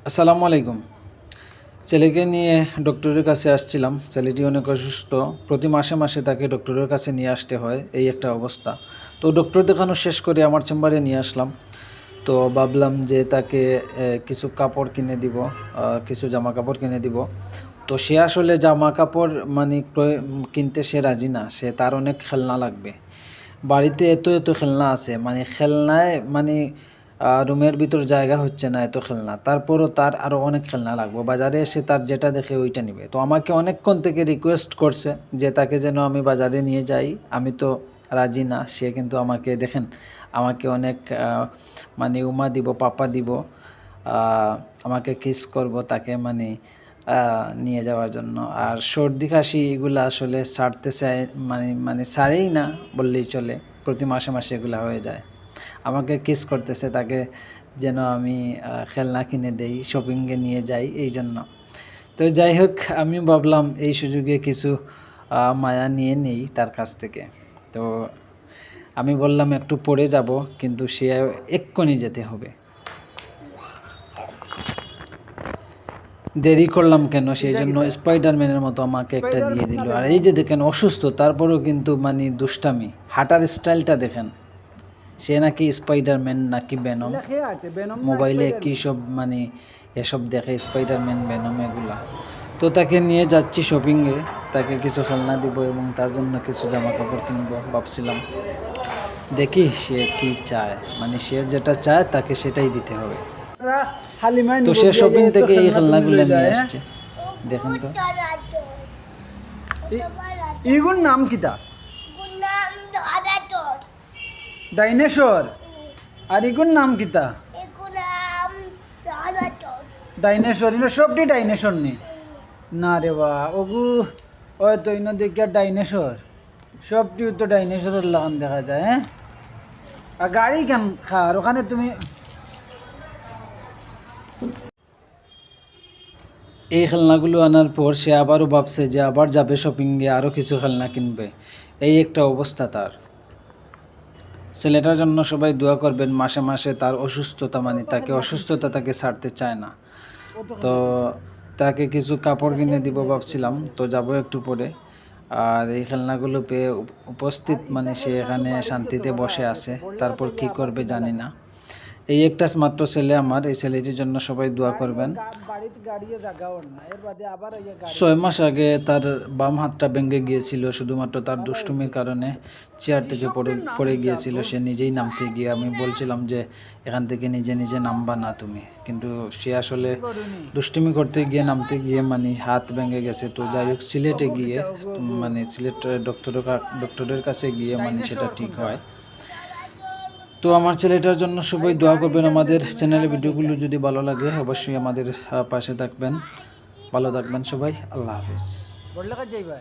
আসসালামু আলাইকুম। ছেলেকে নিয়ে ডক্টরের কাছে আসছিলাম। ছেলেটি অনেক অসুস্থ। প্রতি মাসে মাসে তাকে ডক্টরের কাছে নিয়ে আসতে হয়, এই একটা অবস্থা। তো ডক্টর দেখানো শেষ করে আমার চেম্বারে নিয়ে আসলাম। তো ভাবলাম যে তাকে কিছু কাপড় কিনে দিব, কিছু জামা কাপড় কিনে দিব। তো সে আসলে জামা কাপড় মানে কিনতে সে রাজি না। তার অনেক খেলনা লাগবে। বাড়িতে এত এত খেলনা আছে, মানে খেলনায় মানে রুমের ভিতর জায়গা হচ্ছে না, এত খেলনা। তারপরও তার আরও অনেক খেলনা লাগবে। বাজারে এসে তার যেটা দেখে ওইটা নিবে। তো আমাকে অনেকক্ষণ থেকে রিকোয়েস্ট করছে যে তাকে যেন আমি বাজারে নিয়ে যাই। আমি তো রাজি না। সে কিন্তু আমাকে দেখেন, আমাকে অনেক মানে উমা দিব, পাপা দিব, আমাকে কিস করব তাকে মানে নিয়ে যাওয়ার জন্য। আর সর্দি কাশি এগুলো আসলে ছাড়তে চায়, মানে ছাড়েই না বললেই চলে। প্রতি মাসে মাসে এগুলো হয়ে যায়। আমাকে কিস করতেছে তাকে যেন আমি খেলনা কিনে দেই, শপিংয়ে নিয়ে যাই, এই জন্য। তো যাই হোক, আমি ভাবলাম এই সুযোগে কিছু মায়া নিয়ে নেই তার কাছ থেকে। তো আমি বললাম একটু পরে যাব, কিন্তু সে এক্ষুনি যেতে হবে। দেরি করলাম কেন, সেই জন্য স্পাইডারম্যানের মতো আমাকে একটা দিয়ে দিল। আর এই যে দেখেন অসুস্থ, তারপরেও কিন্তু মানে দুষ্টামি, হাঁটার স্টাইলটা দেখেন। সে নাকি স্পাইডারম্যান নাকি বেনম। মোবাইলে কী সব মানে এসব দেখে, স্পাইডারম্যান, বেনম এগুলা। তো তাকে নিয়ে যাচ্ছি শপিংয়ে, তাকে কিছু খেলনা দিব এবং তার জন্য কিছু জামা কাপড় কিনবো ভাবছিলাম। দেখি সে কি চায়, মানে সে যেটা চায় তাকে সেটাই দিতে হবে। তো সে শপিং থেকে এই খেলনাগুলো নিয়ে আসছে, দেখেন তো। ইগুর নাম কিতা? ডাইনোসর। আর ইগুর নাম কিতা? ডাইনোসর। ইনো সবটি ডাইনোসর নি? না রে বা, ওগু ওই তো ইনো দেখিয়া ডাইনোসর। সবটি তো ডাইনোসরের লাগান দেখা যায়। হ্যাঁ, আর গাড়ি কেন খার ওখানে তুমি? এই খেলনাগুলো আনার পর সে আবারও ভাবছে যে আবার যাবে শপিংয়ে, আরও কিছু খেলনা কিনবে। এই একটা অবস্থা তার। ছেলেটার জন্য সবাই দোয়া করবেন। মাসে মাসে তার অসুস্থতা, মানে তাকে অসুস্থতা তাকে ছাড়তে চায় না। তো তাকে কিছু কাপড় কিনে দিব ভাবছিলাম। তো যাব একটু পরে। আর এই খেলনাগুলো পেয়ে উপস্থিত, মানে সে এখানে শান্তিতে বসে আছে। তারপর কি করবে জানি না। এই একটা মাত্র ছেলে আমার, এই ছেলেটির জন্য সবাই দোয়া করবেন। বাড়িতে গাড়িও জাগাও না, এর বাদে আবার 6 মাস আগে তার বাম হাতটা ভেঙে গিয়েছিল, শুধুমাত্র তার দুষ্টুমির কারণে চেয়ার থেকে পড়ে গিয়েছিল। সে নিজেই নামতে গিয়ে, আমি বলছিলাম যে এখান থেকে নিজে নিজে নামবা না তুমি, কিন্তু সে আসলে দুষ্টুমি করতে গিয়ে নামতে গিয়ে মানে হাত ভেঙে গেছে। তো যাই হোক, সিলেটে গিয়ে মানে সিলেট ডক্টরের কাছে গিয়ে মানে সেটা ঠিক হয়। তো আমার ছেলেটার জন্য সবাই দোয়া করবেন। আমাদের চ্যানেলের ভিডিওগুলো যদি ভালো লাগে অবশ্যই আমাদের পাশে থাকবেন। ভালো থাকবেন সবাই। আল্লাহ হাফিজ। বড় লাগা যাইবা।